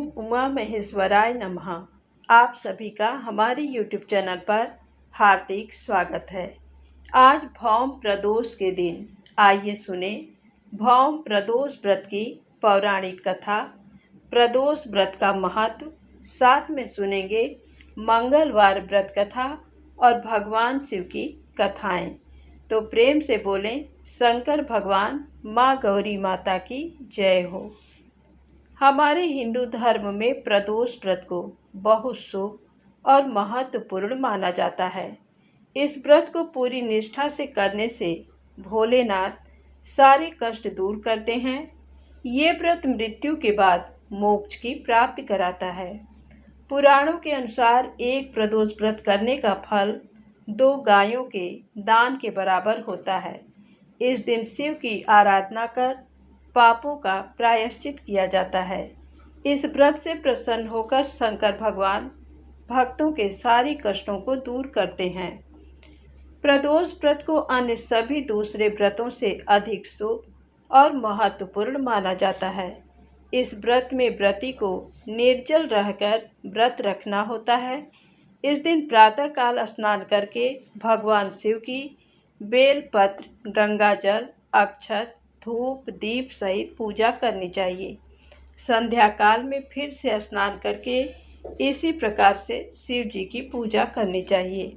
ओम उमा महेश्वराय नमः। आप सभी का हमारे YouTube चैनल पर हार्दिक स्वागत है। आज भौम प्रदोष के दिन आइए सुने भौम प्रदोष व्रत की पौराणिक कथा, प्रदोष व्रत का महत्व, साथ में सुनेंगे मंगलवार व्रत कथा और भगवान शिव की कथाएं। तो प्रेम से बोलें शंकर भगवान माँ गौरी माता की जय हो। हमारे हिंदू धर्म में प्रदोष व्रत को बहुत शुभ और महत्वपूर्ण माना जाता है। इस व्रत को पूरी निष्ठा से करने से भोलेनाथ सारे कष्ट दूर करते हैं। ये व्रत मृत्यु के बाद मोक्ष की प्राप्ति कराता है। पुराणों के अनुसार एक प्रदोष व्रत करने का फल 2 गायों के दान के बराबर होता है। इस दिन शिव की आराधना कर पापों का प्रायश्चित किया जाता है। इस व्रत से प्रसन्न होकर शंकर भगवान भक्तों के सारी कष्टों को दूर करते हैं। प्रदोष व्रत को अन्य सभी दूसरे व्रतों से अधिक शुभ और महत्वपूर्ण माना जाता है। इस व्रत में व्रती को निर्जल रहकर व्रत रखना होता है। इस दिन प्रातःकाल स्नान करके भगवान शिव की बेलपत्र, गंगाजल, अक्षत, धूप, दीप सहित पूजा करनी चाहिए। संध्या काल में फिर से स्नान करके इसी प्रकार से शिव जी की पूजा करनी चाहिए।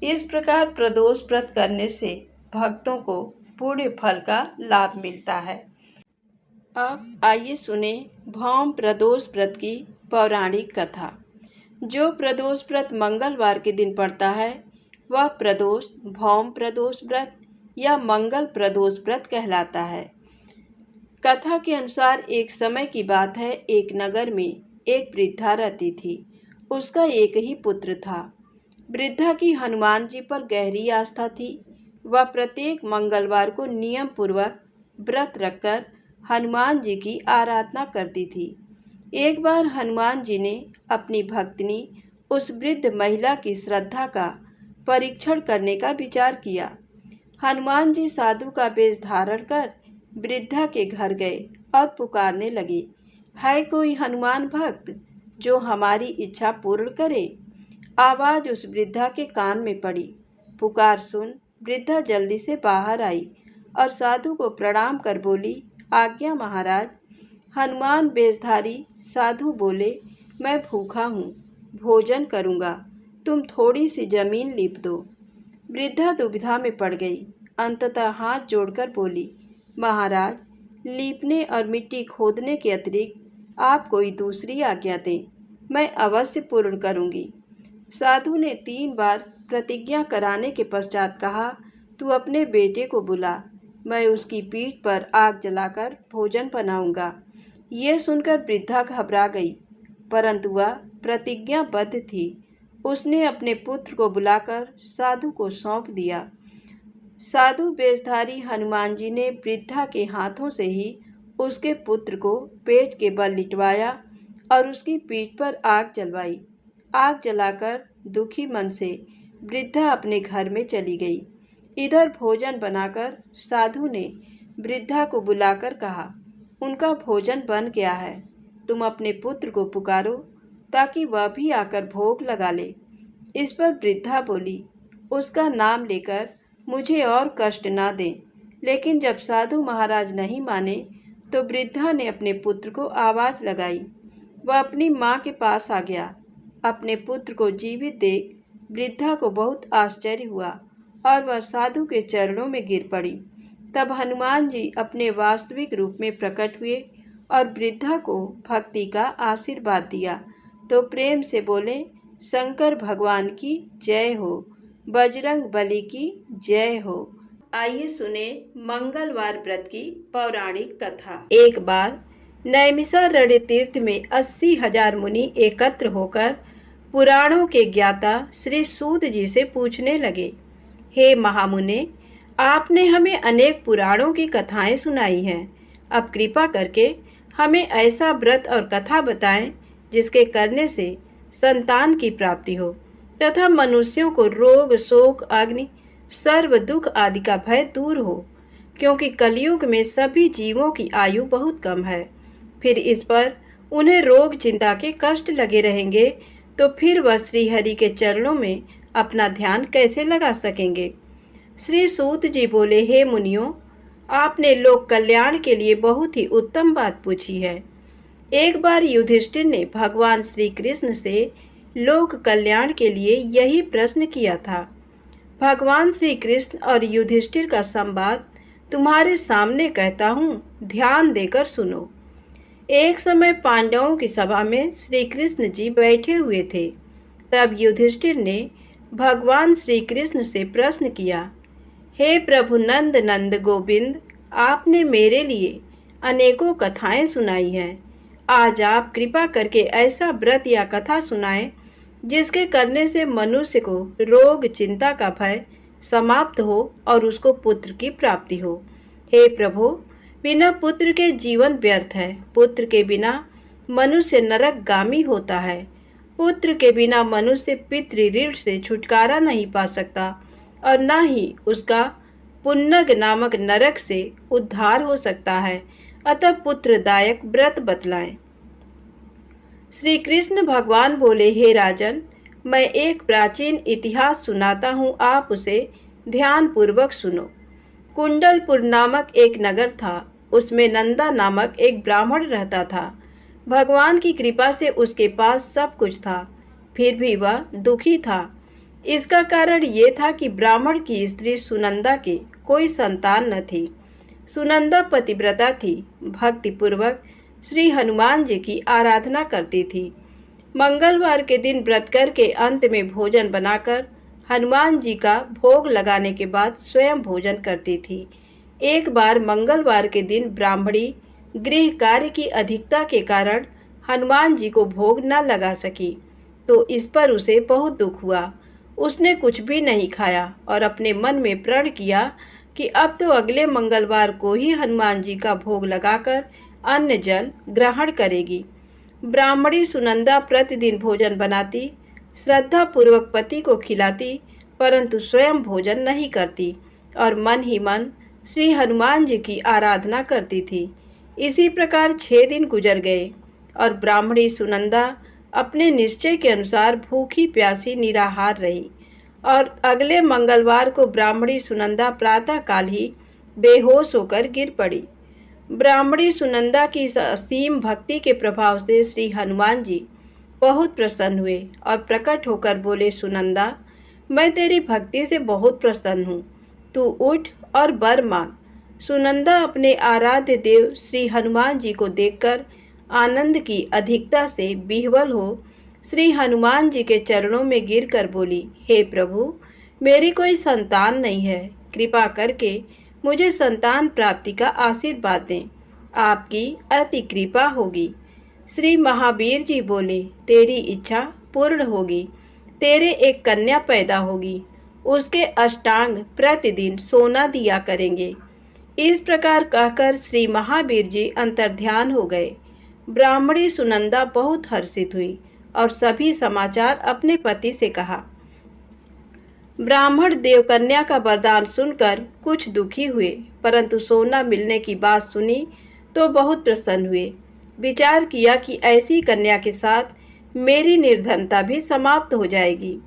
इस प्रकार प्रदोष व्रत करने से भक्तों को पूर्ण फल का लाभ मिलता है। अब आइए सुने भौम प्रदोष व्रत की पौराणिक कथा। जो प्रदोष व्रत मंगलवार के दिन पड़ता है वह प्रदोष भौम प्रदोष व्रत या मंगल प्रदोष व्रत कहलाता है। कथा के अनुसार एक समय की बात है, एक नगर में एक वृद्धा रहती थी। उसका एक ही पुत्र था। वृद्धा की हनुमान जी पर गहरी आस्था थी। वह प्रत्येक मंगलवार को नियम पूर्वक व्रत रखकर हनुमान जी की आराधना करती थी। एक बार हनुमान जी ने अपनी भक्तिनी उस वृद्ध महिला की श्रद्धा का परीक्षण करने का विचार किया। हनुमान जी साधु का वेश धारण कर वृद्धा के घर गए और पुकारने लगे, है कोई हनुमान भक्त जो हमारी इच्छा पूर्ण करे? आवाज़ उस वृद्धा के कान में पड़ी। पुकार सुन वृद्धा जल्दी से बाहर आई और साधु को प्रणाम कर बोली, आज्ञा महाराज। हनुमान वेशधारी साधु बोले, मैं भूखा हूँ, भोजन करूँगा, तुम थोड़ी सी जमीन लीप दो। वृद्धा दुविधा में पड़ गई। अंततः हाथ जोड़कर बोली, महाराज, लीपने और मिट्टी खोदने के अतिरिक्त आप कोई दूसरी आज्ञा दें, मैं अवश्य पूर्ण करूँगी। साधु ने 3 बार प्रतिज्ञा कराने के पश्चात कहा, तू अपने बेटे को बुला, मैं उसकी पीठ पर आग जलाकर भोजन बनाऊंगा। ये सुनकर वृद्धा घबरा गई, परंतु वह प्रतिज्ञाबद्ध थी। उसने अपने पुत्र को बुलाकर साधु को सौंप दिया। साधु वेशधारी हनुमान जी ने वृद्धा के हाथों से ही उसके पुत्र को पेट के बल लिटवाया और उसकी पीठ पर आग जलवाई। आग जलाकर दुखी मन से वृद्धा अपने घर में चली गई। इधर भोजन बनाकर साधु ने वृद्धा को बुलाकर कहा, उनका भोजन बन गया है, तुम अपने पुत्र को पुकारो ताकि वह भी आकर भोग लगा ले। इस पर वृद्धा बोली, उसका नाम लेकर मुझे और कष्ट ना दें। लेकिन जब साधु महाराज नहीं माने तो वृद्धा ने अपने पुत्र को आवाज़ लगाई। वह अपनी माँ के पास आ गया। अपने पुत्र को जीवित देख वृद्धा को बहुत आश्चर्य हुआ और वह साधु के चरणों में गिर पड़ी। तब हनुमान जी अपने वास्तविक रूप में प्रकट हुए और वृद्धा को भक्ति का आशीर्वाद दिया। तो प्रेम से बोले, शंकर भगवान की जय हो, बजरंग बली की जय हो। आइए सुने मंगलवार व्रत की पौराणिक कथा। एक बार नैमिषारण्य तीर्थ में 80,000 मुनि एकत्र होकर पुराणों के ज्ञाता श्री सूत जी से पूछने लगे, हे महामुने, आपने हमें अनेक पुराणों की कथाएं सुनाई हैं। अब कृपा करके हमें ऐसा व्रत और कथा बताएं जिसके करने से संतान की प्राप्ति हो तथा मनुष्यों को रोग, शोक, अग्नि, सर्व दुख आदि का भय दूर हो, क्योंकि कलयुग में सभी जीवों की आयु बहुत कम है। फिर इस पर उन्हें रोग चिंता के कष्ट लगे रहेंगे तो फिर वह श्री हरि के चरणों में अपना ध्यान कैसे लगा सकेंगे। श्री सूत जी बोले, हे मुनियों, आपने लोक कल्याण के लिए बहुत ही उत्तम बात पूछी है। एक बार युधिष्ठिर ने भगवान श्री कृष्ण से लोक कल्याण के लिए यही प्रश्न किया था। भगवान श्री कृष्ण और युधिष्ठिर का संवाद तुम्हारे सामने कहता हूँ, ध्यान देकर सुनो। एक समय पांडवों की सभा में श्री कृष्ण जी बैठे हुए थे। तब युधिष्ठिर ने भगवान श्री कृष्ण से प्रश्न किया, हे प्रभु नंद नंद गोविंद, आपने मेरे लिए अनेकों कथाएं सुनाई हैं। आज आप कृपा करके ऐसा व्रत या कथा सुनाएं जिसके करने से मनुष्य को रोग चिंता का भय समाप्त हो और उसको पुत्र की प्राप्ति हो। हे प्रभु, बिना पुत्र के जीवन व्यर्थ है। पुत्र के बिना मनुष्य नरकगामी होता है। पुत्र के बिना मनुष्य पितृ ऋण से छुटकारा नहीं पा सकता और न ही उसका पुन्नग नामक नरक से उद्धार हो सकता है। अतः पुत्रदायक व्रत बतलाएं। श्री कृष्ण भगवान बोले, हे राजन, मैं एक प्राचीन इतिहास सुनाता हूँ, आप उसे ध्यान पूर्वक सुनो। कुंडलपुर नामक एक नगर था। उसमें नंदा नामक एक ब्राह्मण रहता था। भगवान की कृपा से उसके पास सब कुछ था, फिर भी वह दुखी था। इसका कारण ये था कि ब्राह्मण की स्त्री सुनंदा की कोई संतान न थी। सुनंदा पतिव्रता थी, भक्तिपूर्वक श्री हनुमान जी की आराधना करती थी। मंगलवार के दिन व्रत करके अंत में भोजन बनाकर हनुमान जी का भोग लगाने के बाद स्वयं भोजन करती थी। एक बार मंगलवार के दिन ब्राह्मणी गृह कार्य की अधिकता के कारण हनुमान जी को भोग न लगा सकी, तो इस पर उसे बहुत दुख हुआ। उसने कुछ भी नहीं खाया और अपने मन में प्रण किया कि अब तो अगले मंगलवार को ही हनुमान जी का भोग लगाकर अन्न जल ग्रहण करेगी। ब्राह्मणी सुनंदा प्रतिदिन भोजन बनाती, श्रद्धा पूर्वक पति को खिलाती, परंतु स्वयं भोजन नहीं करती और मन ही मन श्री हनुमान जी की आराधना करती थी। इसी प्रकार 6 दिन गुजर गए और ब्राह्मणी सुनंदा अपने निश्चय के अनुसार भूखी प्यासी निराहार रही और अगले मंगलवार को ब्राह्मणी सुनंदा प्रातःकाल ही बेहोश होकर गिर पड़ी। ब्राह्मणी सुनंदा की इस असीम भक्ति के प्रभाव से श्री हनुमान जी बहुत प्रसन्न हुए और प्रकट होकर बोले, सुनंदा, मैं तेरी भक्ति से बहुत प्रसन्न हूँ, तू उठ और वर मांग। सुनंदा अपने आराध्य देव श्री हनुमान जी को देखकर आनंद की अधिकता से विह्वल हो श्री हनुमान जी के चरणों में गिरकर बोली, हे प्रभु, मेरी कोई संतान नहीं है, कृपा करके मुझे संतान प्राप्ति का आशीर्वाद दें, आपकी अति कृपा होगी। श्री महावीर जी बोले, तेरी इच्छा पूर्ण होगी, तेरे एक कन्या पैदा होगी, उसके अष्टांग प्रतिदिन सोना दिया करेंगे। इस प्रकार कहकर श्री महावीर जी अंतर्ध्यान हो गए। ब्राह्मणी सुनंदा बहुत हर्षित हुई और सभी समाचार अपने पति से कहा। ब्राह्मण देवकन्या का वरदान सुनकर कुछ दुखी हुए, परंतु सोना मिलने की बात सुनी तो बहुत प्रसन्न हुए। विचार किया कि ऐसी कन्या के साथ मेरी निर्धनता भी समाप्त हो जाएगी।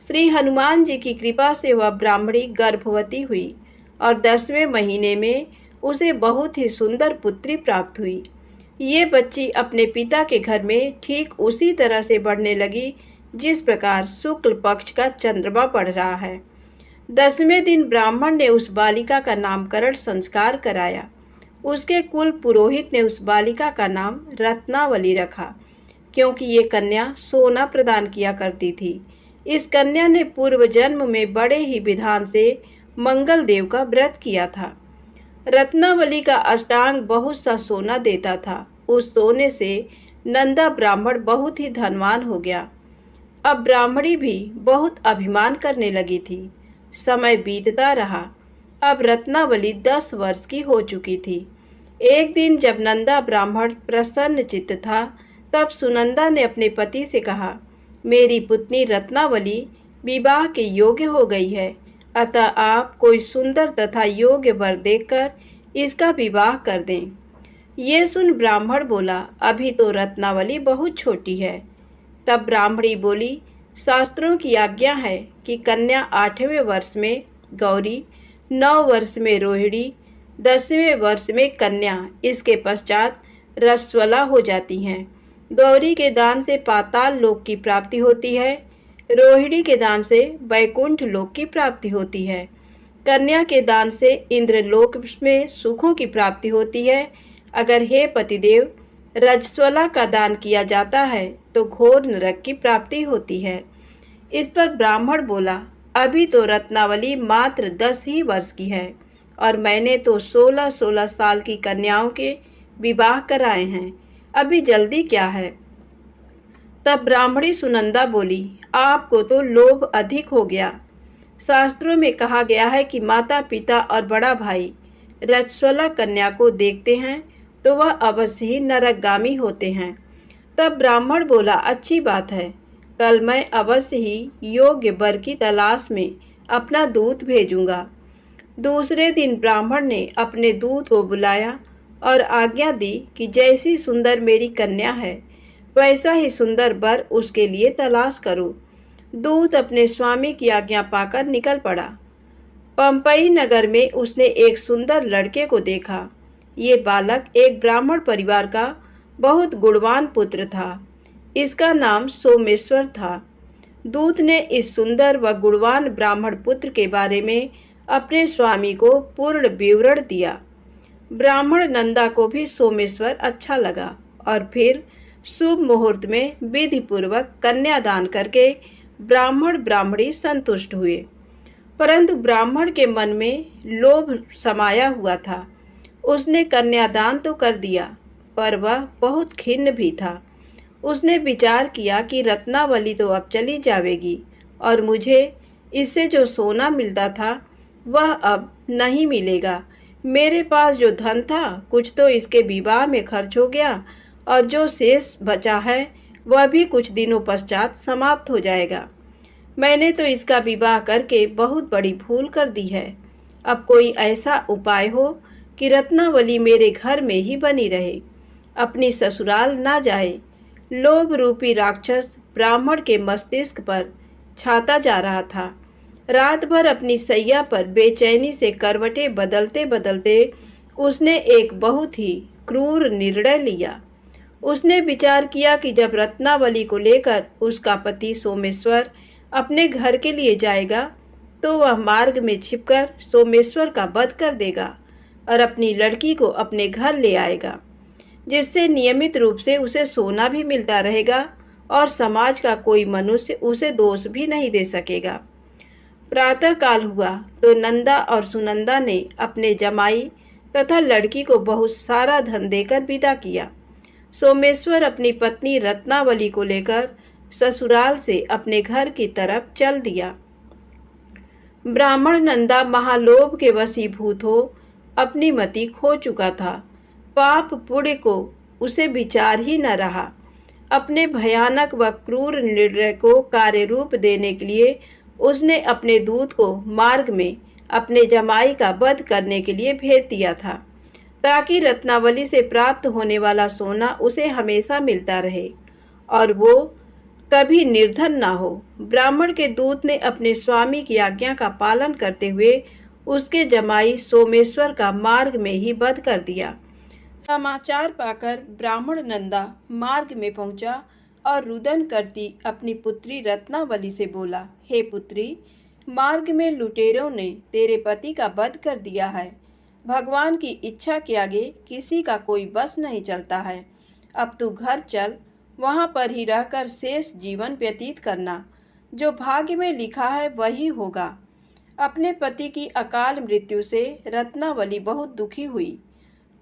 श्री हनुमान जी की कृपा से वह ब्राह्मणी गर्भवती हुई और 10वें महीने में उसे बहुत ही सुंदर पुत्री प्राप्त हुई। ये बच्ची अपने पिता के घर में ठीक उसी तरह से बढ़ने लगी जिस प्रकार शुक्ल पक्ष का चंद्रमा बढ़ रहा है। 10वें दिन ब्राह्मण ने उस बालिका का नामकरण संस्कार कराया। उसके कुल पुरोहित ने उस बालिका का नाम रत्नावली रखा, क्योंकि ये कन्या सोना प्रदान किया करती थी। इस कन्या ने पूर्व जन्म में बड़े ही विधान से मंगल देव का व्रत किया था। रत्नावली का अष्टांग बहुत सा सोना देता था। उस सोने से नंदा ब्राह्मण बहुत ही धनवान हो गया। अब ब्राह्मणी भी बहुत अभिमान करने लगी थी। समय बीतता रहा। अब रत्नावली 10 वर्ष की हो चुकी थी। एक दिन जब नंदा ब्राह्मण प्रसन्न चित्त था, तब सुनंदा ने अपने पति से कहा, मेरी पुत्री रत्नावली विवाह के योग्य हो गई है, अतः आप कोई सुंदर तथा योग्य वर देखकर इसका विवाह कर दें। ये सुन ब्राह्मण बोला, अभी तो रत्नावली बहुत छोटी है। तब ब्राह्मणी बोली, शास्त्रों की आज्ञा है कि कन्या 8वें वर्ष में गौरी, 9 वर्ष में रोहिणी, 10वें वर्ष में कन्या, इसके पश्चात रसवला हो जाती हैं। गौरी के दान से पाताल लोक की प्राप्ति होती है, रोहिणी के दान से वैकुंठ लोक की प्राप्ति होती है, कन्या के दान से इंद्रलोक में सुखों की प्राप्ति होती है। अगर हे पतिदेव रजस्वला का दान किया जाता है तो घोर नरक की प्राप्ति होती है। इस पर ब्राह्मण बोला, अभी तो रत्नावली मात्र 10 ही वर्ष की है और मैंने तो 16-16 साल की कन्याओं के विवाह कराए हैं, अभी जल्दी क्या है। तब ब्राह्मणी सुनंदा बोली, आपको तो लोभ अधिक हो गया। शास्त्रों में कहा गया है कि माता पिता और बड़ा भाई रजस्वला कन्या को देखते हैं तो वह अवश्य ही नरकगामी होते हैं। तब ब्राह्मण बोला, अच्छी बात है, कल मैं अवश्य ही योग्य वर की तलाश में अपना दूत भेजूंगा। दूसरे दिन ब्राह्मण ने अपने दूत को बुलाया और आज्ञा दी कि जैसी सुंदर मेरी कन्या है वैसा ही सुंदर वर उसके लिए तलाश करो। दूत अपने स्वामी की आज्ञा पाकर निकल पड़ा। पंपई नगर में उसने एक सुंदर लड़के को देखा। ये बालक एक ब्राह्मण परिवार का बहुत गुणवान पुत्र था। इसका नाम सोमेश्वर था। दूत ने इस सुंदर व गुणवान ब्राह्मण पुत्र के बारे में अपने स्वामी को पूर्ण विवरण दिया। ब्राह्मण नंदा को भी सोमेश्वर अच्छा लगा और फिर शुभ मुहूर्त में विधि पूर्वक कन्यादान करके ब्राह्मण ब्राह्मणी संतुष्ट हुए। परंतु ब्राह्मण के मन में लोभ समाया हुआ था। उसने कन्यादान तो कर दिया पर वह बहुत खिन्न भी था। उसने विचार किया कि रत्नावली तो अब चली जाएगी और मुझे इससे जो सोना मिलता था वह अब नहीं मिलेगा। मेरे पास जो धन था कुछ तो इसके विवाह में खर्च हो गया और जो शेष बचा है वह भी कुछ दिनों पश्चात समाप्त हो जाएगा। मैंने तो इसका विवाह करके बहुत बड़ी भूल कर दी है। अब कोई ऐसा उपाय हो कि रत्नावली मेरे घर में ही बनी रहे, अपनी ससुराल ना जाए। लोभ रूपी राक्षस ब्राह्मण के मस्तिष्क पर छाता जा रहा था। रात भर अपनी सैया पर बेचैनी से करवटें बदलते बदलते उसने एक बहुत ही क्रूर निर्णय लिया। उसने विचार किया कि जब रत्नावली को लेकर उसका पति सोमेश्वर अपने घर के लिए जाएगा तो वह मार्ग में छिपकर सोमेश्वर का वध कर देगा और अपनी लड़की को अपने घर ले आएगा, जिससे नियमित रूप से उसे सोना भी मिलता रहेगा और समाज का कोई मनुष्य उसे दोष भी नहीं दे सकेगा। प्रातः काल हुआ तो नंदा और सुनंदा ने अपने जमाई तथा लड़की को बहुत सारा धन देकर विदा किया। सोमेश्वर अपनी पत्नी रत्नावली को लेकर ससुराल से अपने घर की तरफ चल दिया। ब्राह्मण नंदा महालोभ के वशीभूत हो अपनी मति खो चुका था। पाप पुण्य को उसे विचार ही न रहा। अपने भयानक व क्रूर निर्णय को कार्य रूप देने के लिए उसने अपने दूत को मार्ग में अपने जमाई का वध करने के लिए भेज दिया था, ताकि रत्नावली से प्राप्त होने वाला सोना उसे हमेशा मिलता रहे और वो कभी निर्धन ना हो। ब्राह्मण के दूत ने अपने स्वामी की आज्ञा का पालन करते हुए उसके जमाई सोमेश्वर का मार्ग में ही वध कर दिया। समाचार पाकर ब्राह्मण नंदा मार्ग में पहुंचा और रुदन करती अपनी पुत्री रत्नावली से बोला, हे पुत्री, मार्ग में लुटेरों ने तेरे पति का वध कर दिया है। भगवान की इच्छा के आगे किसी का कोई बस नहीं चलता है। अब तू घर चल, वहाँ पर ही रहकर शेष जीवन व्यतीत करना। जो भाग्य में लिखा है वही होगा। अपने पति की अकाल मृत्यु से रत्नावली बहुत दुखी हुई।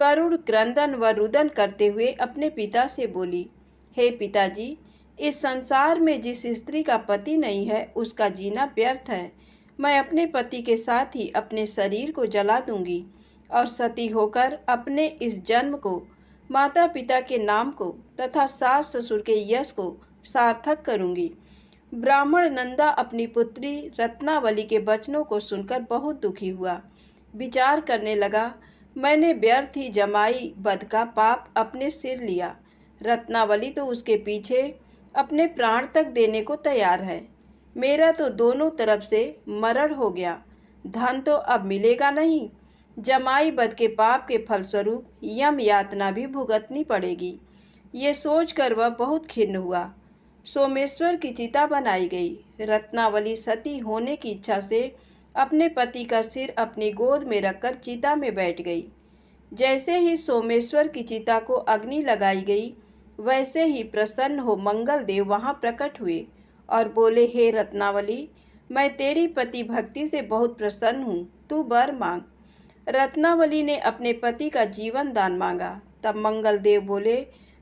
करुण क्रंदन व रुदन करते हुए अपने पिता से बोली, हे पिताजी, इस संसार में जिस स्त्री का पति नहीं है उसका जीना व्यर्थ है। मैं अपने पति के साथ ही अपने शरीर को जला दूंगी और सती होकर अपने इस जन्म को, माता पिता के नाम को तथा सास ससुर के यश को सार्थक करूंगी। ब्राह्मण नंदा अपनी पुत्री रत्नावली के वचनों को सुनकर बहुत दुखी हुआ। विचार करने लगा, मैंने व्यर्थ ही जमाई बद का पाप अपने सिर लिया। रत्नावली तो उसके पीछे अपने प्राण तक देने को तैयार है। मेरा तो दोनों तरफ से मरण हो गया। धन तो अब मिलेगा नहीं। जमाई बद के पाप के फलस्वरूप यम यातना भी भुगतनी पड़ेगी। ये सोचकर वह बहुत खिन्न हुआ। सोमेश्वर की चिता बनाई गई। रत्नावली सती होने की इच्छा से अपने पति का सिर अपनी गोद में रखकर चिता में बैठ गई। जैसे ही सोमेश्वर की चिता को अग्नि लगाई गई, वैसे ही प्रसन्न हो मंगल देव वहाँ प्रकट हुए और बोले, हे रत्नावली, मैं तेरी पति भक्ति से बहुत प्रसन्न हूँ, तू वर मांग। रत्नावली ने अपने पति का जीवन दान मांगा। तब मंगल देव बोले,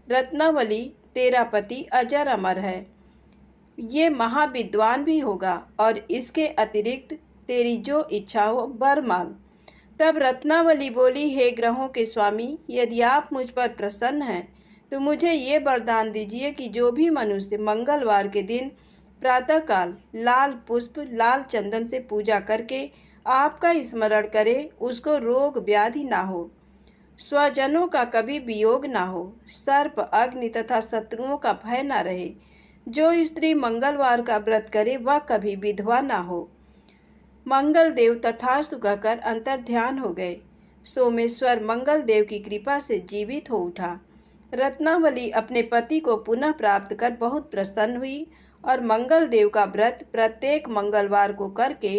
रत्नावली, तेरा पति अजर अमर है, ये महाविद्वान भी होगा और इसके अतिरिक्त तेरी जो इच्छा हो वर मांग। तब रत्नावली बोली, हे ग्रहों के स्वामी, यदि आप मुझ पर प्रसन्न हैं तो मुझे ये वरदान दीजिए कि जो भी मनुष्य मंगलवार के दिन प्रातःकाल लाल पुष्प लाल चंदन से पूजा करके आपका स्मरण करे, उसको रोग व्याधि ना हो, स्वजनों का कभी वियोग ना हो, सर्प अग्नि तथा शत्रुओं का भय ना रहे। जो स्त्री मंगलवार का व्रत करे वह कभी विधवा ना हो। मंगल देव तथास्तु कहकर अंतर ध्यान हो गए। सोमेश्वर मंगल देव की कृपा से जीवित हो उठा। रत्नावली अपने पति को पुनः प्राप्त कर बहुत प्रसन्न हुई और मंगल देव का व्रत प्रत्येक मंगलवार को करके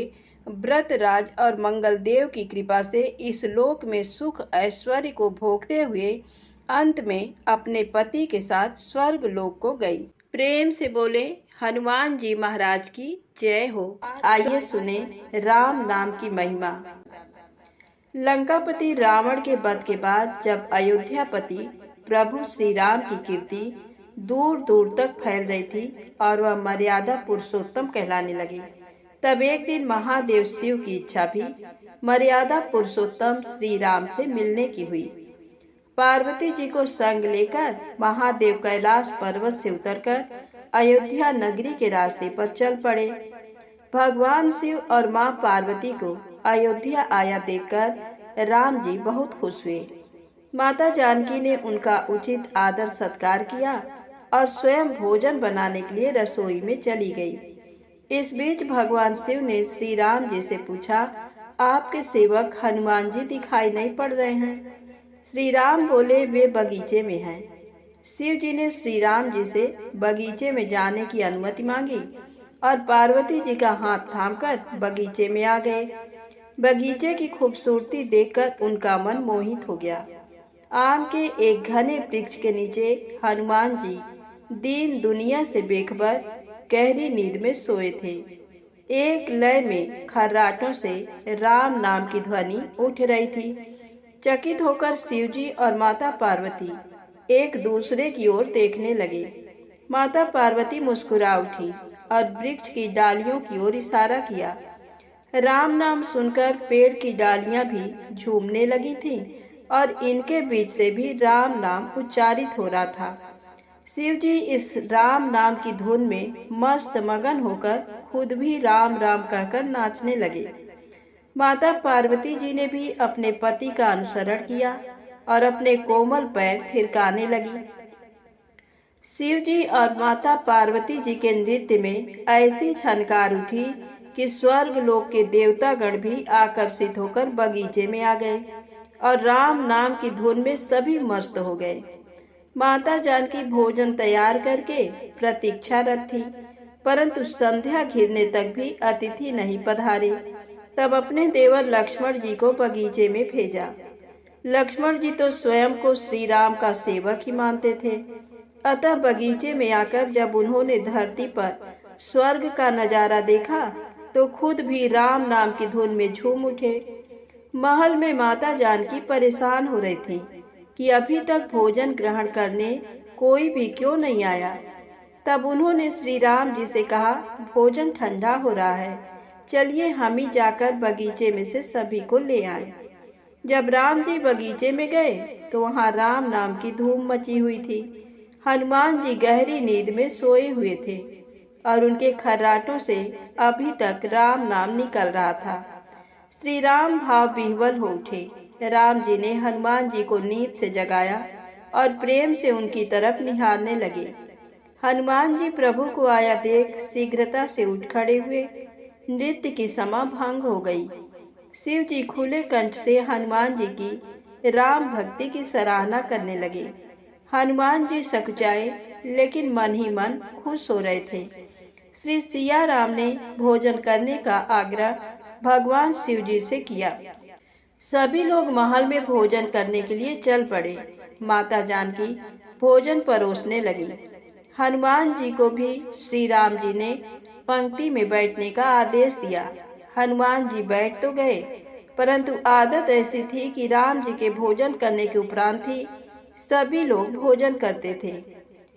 व्रतराज और मंगल देव की कृपा से इस लोक में सुख ऐश्वर्य को भोगते हुए अंत में अपने पति के साथ स्वर्ग लोक को गई। प्रेम से बोले हनुमान जी महाराज की जय हो। आइए सुने राम नाम की महिमा। लंकापति रावण के वध के बाद जब अयोध्यापति प्रभु श्री राम की कीर्ति दूर दूर तक फैल रही थी और वह मर्यादा पुरुषोत्तम कहलाने लगे, तब एक दिन महादेव शिव की इच्छा भी मर्यादा पुरुषोत्तम श्री राम से मिलने की हुई। पार्वती जी को संग लेकर महादेव कैलाश पर्वत से उतरकर अयोध्या नगरी के रास्ते पर चल पड़े। भगवान शिव और मां पार्वती को अयोध्या आया देखकर राम जी बहुत खुश हुए। माता जानकी ने उनका उचित आदर सत्कार किया और स्वयं भोजन बनाने के लिए रसोई में चली गई। इस बीच भगवान शिव ने श्री राम जी से पूछा, आपके सेवक हनुमान जी दिखाई नहीं पड़ रहे हैं? श्री राम बोले, वे बगीचे में हैं। शिव जी ने श्री राम जी से बगीचे में जाने की अनुमति मांगी और पार्वती जी का हाथ थामकर बगीचे में आ गए। बगीचे की खूबसूरती देखकर उनका मन मोहित हो गया। आम के एक घने वृक्ष के नीचे हनुमान जी दीन दुनिया से बेखबर गहरी नींद में सोए थे। एक लय में खर्राटों से राम नाम की ध्वनि उठ रही थी। चकित होकर शिवजी और माता पार्वती एक दूसरे की ओर देखने लगे। माता पार्वती मुस्कुरा उठी और वृक्ष की डालियों की ओर इशारा किया। राम नाम सुनकर पेड़ की डालियां भी झूमने लगी थीं और इनके बीच से भी राम नाम उच्चारित हो रहा था। शिवजी इस राम नाम की धुन में मस्त मगन होकर खुद भी राम राम कहकर नाचने लगे। माता पार्वती जी ने भी अपने पति का अनुसरण किया और अपने कोमल पैर थिरकाने लगी। शिव जी और माता पार्वती जी के नृत्य में ऐसी झनकार उठी कि स्वर्ग लोक के देवतागण भी आकर्षित होकर बगीचे में आ गए और राम नाम की धुन में सभी मस्त हो गए। माता जानकी भोजन तैयार करके प्रतीक्षारत थी, परंतु संध्या घिरने तक भी अतिथि नहीं पधारे। तब अपने देवर लक्ष्मण जी को बगीचे में भेजा। लक्ष्मण जी तो स्वयं को श्री राम का सेवक ही मानते थे, अतः बगीचे में आकर जब उन्होंने धरती पर स्वर्ग का नजारा देखा तो खुद भी राम नाम की धुन में झूम उठे। महल में माता जानकी परेशान हो रही थी कि अभी तक भोजन ग्रहण करने कोई भी क्यों नहीं आया। तब उन्होंने श्री राम जी से कहा, भोजन ठंडा हो रहा है, चलिए हम ही जाकर बगीचे में से सभी को ले आए। जब राम जी बगीचे में गए तो वहाँ राम नाम की धूम मची हुई थी। हनुमान जी गहरी नींद में सोए हुए थे और उनके खर्राटों से अभी तक राम नाम निकल रहा था। श्री राम भाव विह्वल हो उठे राम जी ने हनुमान जी को नींद से जगाया और प्रेम से उनकी तरफ निहारने लगे। हनुमान जी प्रभु को आया देख शीघ्रता से उठ खड़े हुए। नृत्य की समा भंग हो गई। शिव जी खुले कंठ से हनुमान जी की राम भक्ति की सराहना करने लगे। हनुमान जी सकुचाए, लेकिन मन ही मन खुश हो रहे थे। श्री सिया राम ने भोजन करने का आग्रह भगवान शिव जी से किया। सभी लोग महल में भोजन करने के लिए चल पड़े। माता जानकी भोजन परोसने लगी। हनुमान जी को भी श्री राम जी ने पंक्ति में बैठने का आदेश दिया। हनुमान जी बैठ तो गए, परंतु आदत ऐसी थी कि राम जी के भोजन करने के उपरांत ही सभी लोग भोजन करते थे।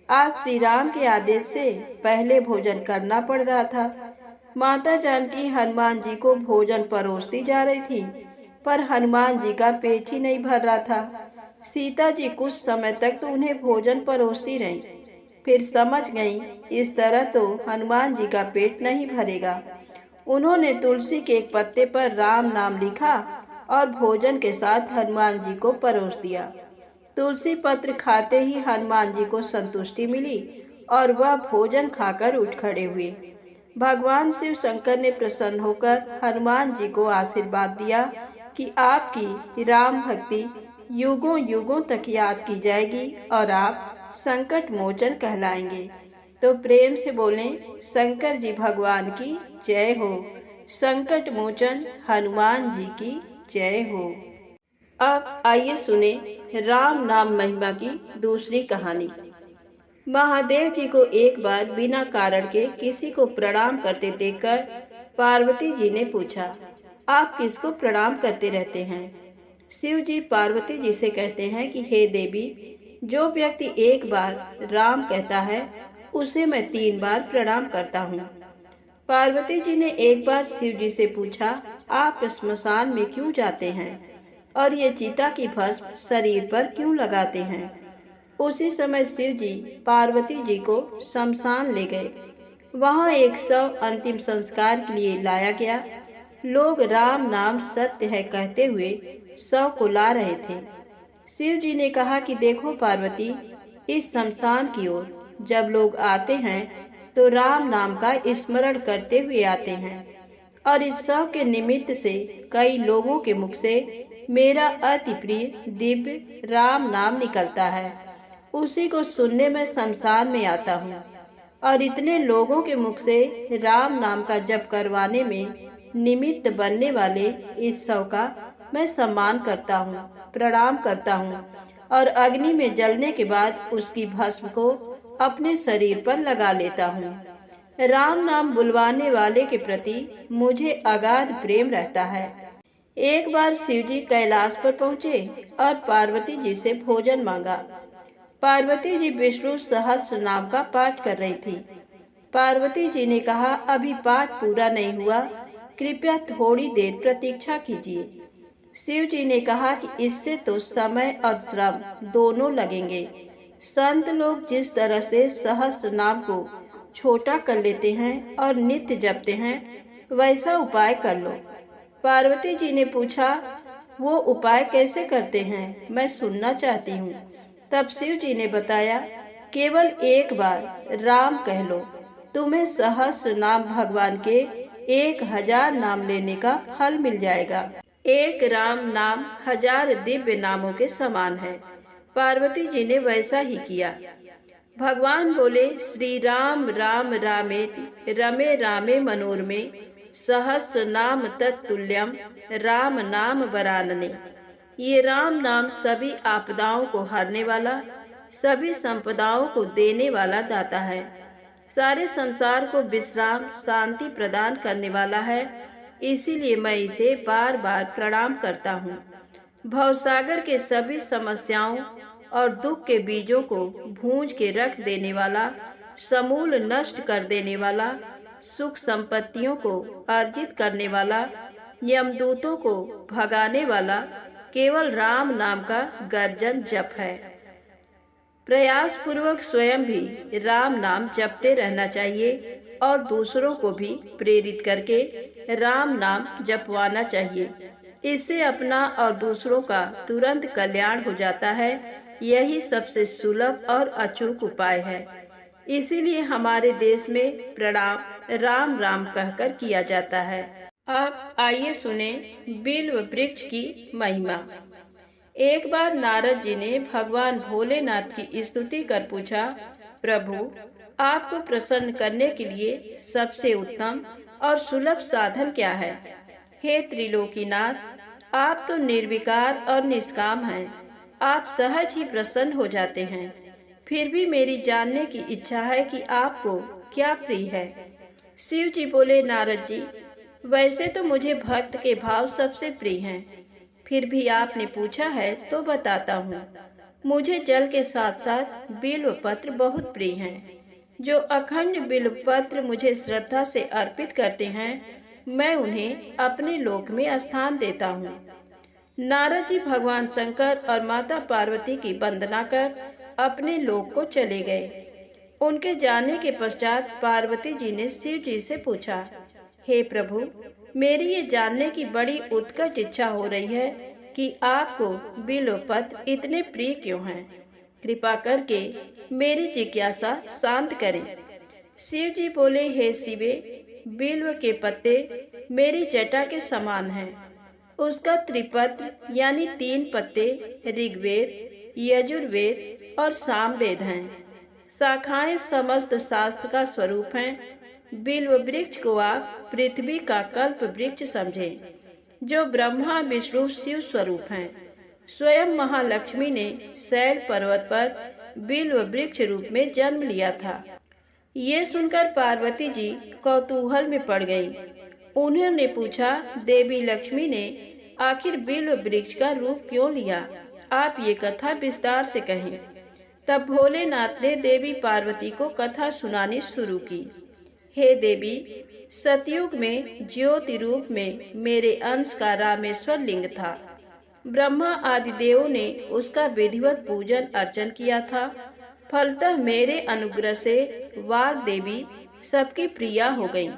आज श्री राम के आदेश से पहले भोजन करना पड़ रहा था। माता जानकी हनुमान जी को भोजन परोसती जा रही थी, पर हनुमान जी का पेट ही नहीं भर रहा था। सीता जी कुछ समय तक तो उन्हें भोजन परोसती रही, फिर समझ गईं इस तरह तो हनुमान जी का पेट नहीं भरेगा। उन्होंने तुलसी के एक पत्ते पर राम नाम लिखा और भोजन के साथ हनुमान जी को परोस दिया। तुलसी पत्र खाते ही हनुमान जी को संतुष्टि मिली और वह भोजन खाकर उठ खड़े हुए। भगवान शिव शंकर ने प्रसन्न होकर हनुमान जी को आशीर्वाद दिया कि आपकी राम भक्ति युगों युगों तक याद की जाएगी और आप संकट मोचन कहलाएंगे। तो प्रेम से बोलें, शंकर जी भगवान की जय हो। संकट मोचन हनुमान जी की जय हो। अब आइए सुने राम नाम महिमा की दूसरी कहानी। महादेव जी को एक बार बिना कारण के किसी को प्रणाम करते देखकर पार्वती जी ने पूछा, आप किसको प्रणाम करते रहते हैं? शिव जी पार्वती जी से कहते हैं कि हे देवी, जो व्यक्ति एक बार राम कहता है उसे मैं 3 बार प्रणाम करता हूँ। पार्वती जी ने एक बार शिव जी से पूछा, आप स्मशान में क्यों जाते हैं और ये चिता की भस्म शरीर पर क्यों लगाते हैं? उसी समय शिव जी पार्वती जी को शमशान ले गए। वहाँ एक शव अंतिम संस्कार के लिए लाया गया। लोग राम नाम सत्य है कहते हुए शव को ला रहे थे। शिव जी ने कहा कि देखो पार्वती, इस शमशान की ओर जब लोग आते हैं तो राम नाम का स्मरण करते हुए आते हैं और इस शव के निमित्त से कई लोगों के मुख से मेरा अति प्रिय दिव्य राम नाम निकलता है। उसी को सुनने में शमशान में आता हूँ और इतने लोगों के मुख से राम नाम का जप करवाने में निमित्त बनने वाले इस शव का मैं सम्मान करता हूँ, प्रणाम करता हूँ और अग्नि में जलने के बाद उसकी भस्म को अपने शरीर पर लगा लेता हूँ। राम नाम बुलवाने वाले के प्रति मुझे अगाध प्रेम रहता है। एक बार शिव जी कैलाश पर पहुँचे और पार्वती जी से भोजन मांगा। पार्वती जी विष्णु सहस्त्र नाम का पाठ कर रही थी। पार्वती जी ने कहा, अभी पाठ पूरा नहीं हुआ, कृपया थोड़ी देर प्रतीक्षा कीजिए। शिव जी ने कहा कि इससे तो समय और श्रम दोनों लगेंगे। संत लोग जिस तरह से सहस्त्र नाम को छोटा कर लेते हैं और नित्य जपते हैं, वैसा उपाय कर लो। पार्वती जी ने पूछा, वो उपाय कैसे करते हैं, मैं सुनना चाहती हूँ। तब शिव जी ने बताया, केवल एक बार राम कह लो, तुम्हें सहस्त्र नाम भगवान के 1000 नाम लेने का फल मिल जाएगा। एक राम नाम 1000 दिव्य नामों के समान है। पार्वती जी ने वैसा ही किया। भगवान बोले, श्री राम राम रामेति रमे रामे मनोरमे सहस्र नाम तत्तुल्यम राम नाम वरानने। ये राम नाम सभी आपदाओं को हरने वाला, सभी संपदाओं को देने वाला दाता है। सारे संसार को विश्राम शांति प्रदान करने वाला है। इसीलिए मैं इसे बार बार प्रणाम करता हूँ। भवसागर के सभी समस्याओं और दुख के बीजों को भूंज के रख देने वाला, समूल नष्ट कर देने वाला, सुख संपत्तियों को अर्जित करने वाला, यमदूतों को भगाने वाला केवल राम नाम का गर्जन जप है। प्रयास पूर्वक स्वयं भी राम नाम जपते रहना चाहिए और दूसरों को भी प्रेरित करके राम नाम जपवाना चाहिए। इससे अपना और दूसरों का तुरंत कल्याण हो जाता है। यही सबसे सुलभ और अचूक उपाय है। इसीलिए हमारे देश में प्रणाम राम राम कहकर किया जाता है। अब आइए सुने बिल्व वृक्ष की महिमा। एक बार नारद जी ने भगवान भोलेनाथ की स्तुति कर पूछा, प्रभु, आपको प्रसन्न करने के लिए सबसे उत्तम और सुलभ साधन क्या है? हे त्रिलोकीनाथ, आप तो निर्विकार और निष्काम हैं। आप सहज ही प्रसन्न हो जाते हैं। फिर भी मेरी जानने की इच्छा है कि आपको क्या प्रिय है। शिव जी बोले, नारद जी, वैसे तो मुझे भक्त के भाव सबसे प्रिय हैं। फिर भी आपने पूछा है तो बताता हूँ। मुझे जल के साथ साथ बिल्व पत्र बहुत प्रिय हैं। जो अखंड बिल्व पत्र मुझे श्रद्धा से अर्पित करते हैं, मैं उन्हें अपने लोक में स्थान देता हूँ। नारद जी भगवान शंकर और माता पार्वती की वंदना कर अपने लोक को चले गए। उनके जाने के पश्चात पार्वती जी ने शिव जी से पूछा, हे प्रभु, मेरी ये जानने की बड़ी उत्कट इच्छा हो रही है कि आपको बिल्व पत्र इतने प्रिय क्यों हैं। कृपा करके मेरी जिज्ञासा शांत करें। शिव जी बोले, हे शिवे, बिल्व के पत्ते मेरी जटा के समान हैं। उसका त्रिपत्र यानी 3 पत्ते ऋग्वेद, यजुर्वेद और सामवेद हैं। शाखाएं समस्त शास्त्र का स्वरूप हैं। बिल्व वृक्ष को आप पृथ्वी का कल्प वृक्ष समझें, जो ब्रह्मा विष्णु शिव स्वरूप हैं। स्वयं महालक्ष्मी ने शैल पर्वत पर बिल्व वृक्ष रूप में जन्म लिया था। ये सुनकर पार्वती जी कौतूहल में पड़ गईं। उन्होंने पूछा, देवी लक्ष्मी ने आखिर बिल्व वृक्ष का रूप क्यों लिया? आप ये कथा विस्तार से कहें। तब भोलेनाथ ने देवी पार्वती को कथा सुनानी शुरू की। हे देवी, सतयुग में ज्योति रूप में मेरे अंश का रामेश्वर लिंग था। ब्रह्मा आदि देवों ने उसका विधिवत पूजन अर्चन किया था। फलतः मेरे अनुग्रह से वाग देवी सबकी प्रिया हो गईं।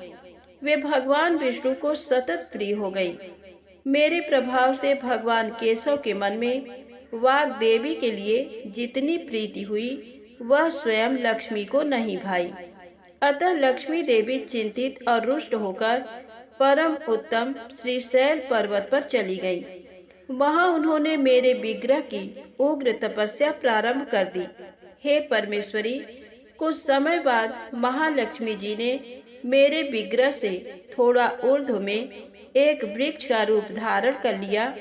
वे भगवान विष्णु को सतत प्रिय हो गईं। मेरे प्रभाव से भगवान केशव के मन में वाग देवी के लिए जितनी प्रीति हुई, वह स्वयं लक्ष्मी को नहीं भाई। अतः लक्ष्मी देवी चिंतित और रुष्ट होकर परम उत्तम श्री शैल पर्वत पर चली गईं। वहां उन्होंने मेरे विग्रह की उग्र तपस्या प्रारंभ कर दी। हे परमेश्वरी, कुछ समय बाद महालक्ष्मी जी ने मेरे विग्रह से थोड़ा ऊर्ध्व में एक वृक्ष का रूप धारण कर लिया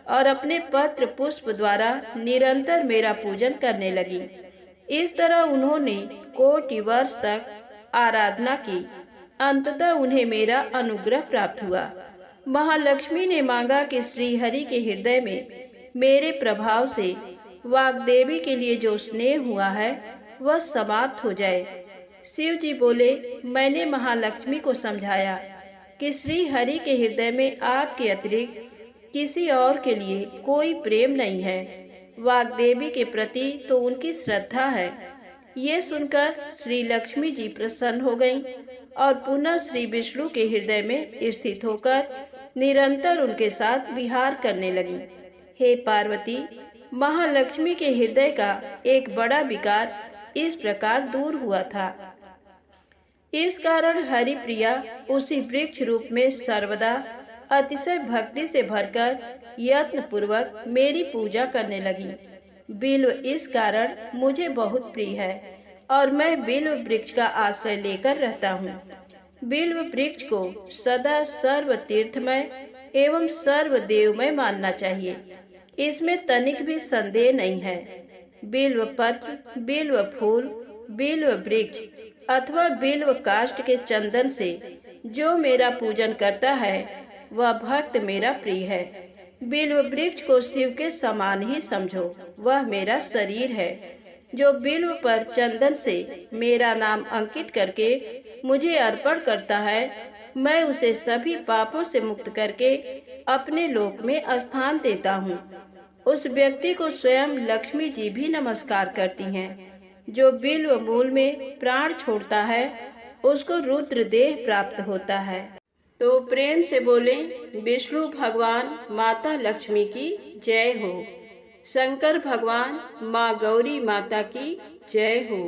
और अपने पत्र पुष्प द्वारा निरंतर मेरा पूजन करने लगी। इस तरह उन्होंने कोटि वर्ष तक आराधना की। अंततः उन्हें मेरा अनुग्रह प्राप्त हुआ। महालक्ष्मी ने मांगा कि श्री हरि के हृदय में मेरे प्रभाव से वाग्देवी के लिए जो स्नेह हुआ है वह समाप्त हो जाए। शिव जी बोले, मैंने महालक्ष्मी को समझाया कि श्री हरि के हृदय में आपके अतिरिक्त किसी और के लिए कोई प्रेम नहीं है। वाग्देवी के प्रति तो उनकी श्रद्धा है। ये सुनकर श्री लक्ष्मी जी प्रसन्न हो गईं और पुनः श्री विष्णु के हृदय में स्थित होकर निरंतर उनके साथ विहार करने लगीं। हे पार्वती, महालक्ष्मी के हृदय का एक बड़ा विकार इस प्रकार दूर हुआ था। इस कारण हरि प्रिया उसी वृक्ष रूप में सर्वदा अतिशय भक्ति से भरकर यत्न पूर्वक मेरी पूजा करने लगी। बिल्व इस कारण मुझे बहुत प्रिय है और मैं बिल्व वृक्ष का आश्रय लेकर रहता हूँ। बिल्व वृक्ष को सदा सर्व तीर्थमय एवं सर्व देवमय मानना चाहिए। इसमें तनिक भी संदेह नहीं है। बिल्व पत्र, बिल्व फूल, बिल्व वृक्ष अथवा बिल्व काष्ठ के चंदन से जो मेरा पूजन करता है वह भक्त मेरा प्रिय है। बिल्व वृक्ष को शिव के समान ही समझो, वह मेरा शरीर है। जो बिल्व पर चंदन से मेरा नाम अंकित करके मुझे अर्पण करता है, मैं उसे सभी पापों से मुक्त करके अपने लोक में स्थान देता हूँ। उस व्यक्ति को स्वयं लक्ष्मी जी भी नमस्कार करती हैं। जो बिल्व मूल में प्राण छोड़ता है उसको रुद्र देह प्राप्त होता है। तो प्रेम से बोले विष्णु भगवान माता लक्ष्मी की जय हो, शंकर भगवान माँ गौरी माता की जय हो।